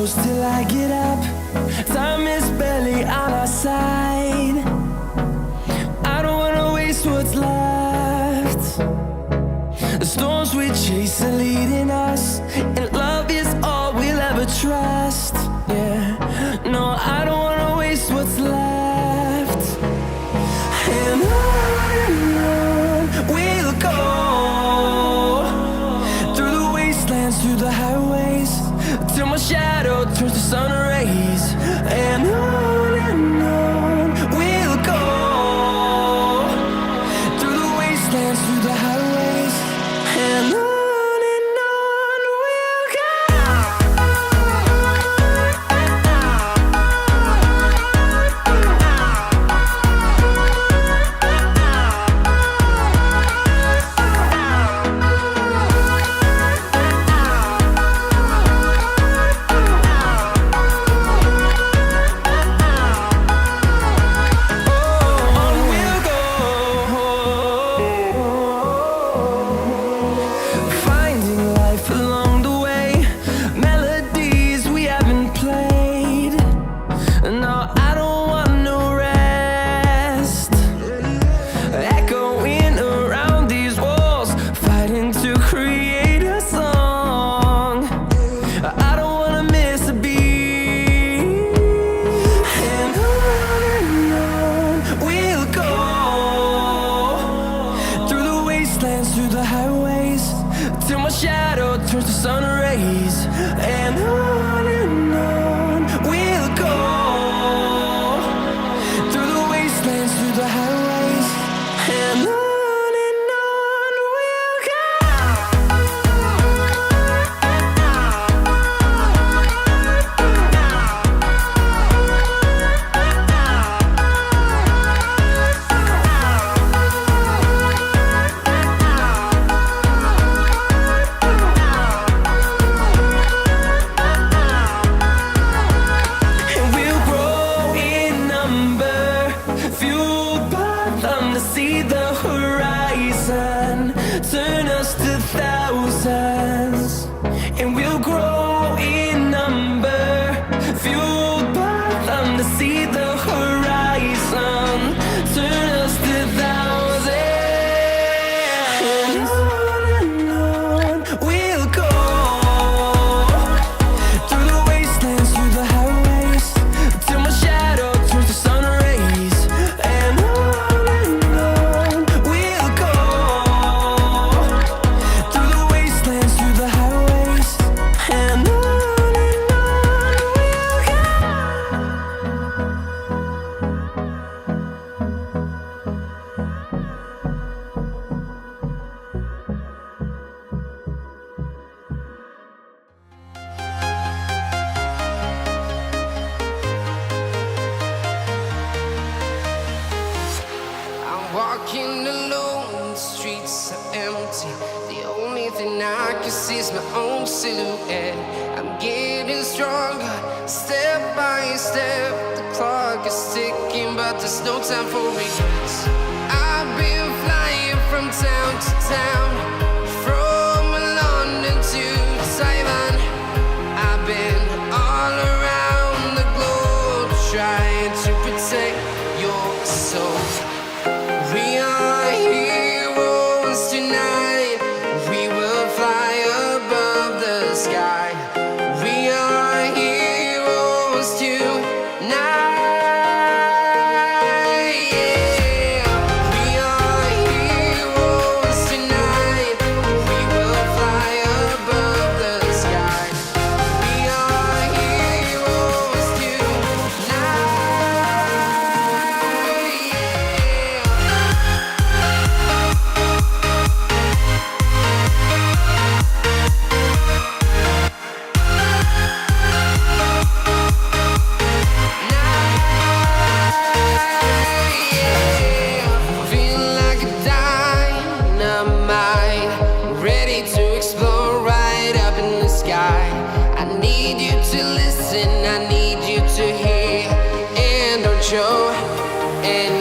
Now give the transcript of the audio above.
close till I get up. Time is barely on our side. I don't wanna waste what's left. The storms we chase are leading us, and love is all we'll ever trust. Yeah, no, I don't wanna waste what's left. And on we'll go, through the wastelands, through the highways, till my shadow turns to sun rays. And on we'll go, through the wastelands, through the highways, and on we'll go. Through the highways, till my shadow turns to sun rays. And on we'll go, through the wastelands, through the highways, and on we'll go. See the horizon, turn us to thousands, and we'll grow in number, fueled by them to see the horizon, turn us to thousands. And on we'll go, through the wastelands, through the highways, till my shadow turns to sun rays. And on walking alone, the streets are empty. The only thing I can see is my own silhouette. I'm getting stronger, step by step. The clock is ticking, but there's no time for regrets. I've been flying from town to town, from London to Taiwan. I've been all around the globe, trying to protect your soul. We are heroes tonight. We will fly above the sky. We are heroes tonight. Yeah. We are heroes tonight. We will fly above the sky. We are heroes tonight. Show and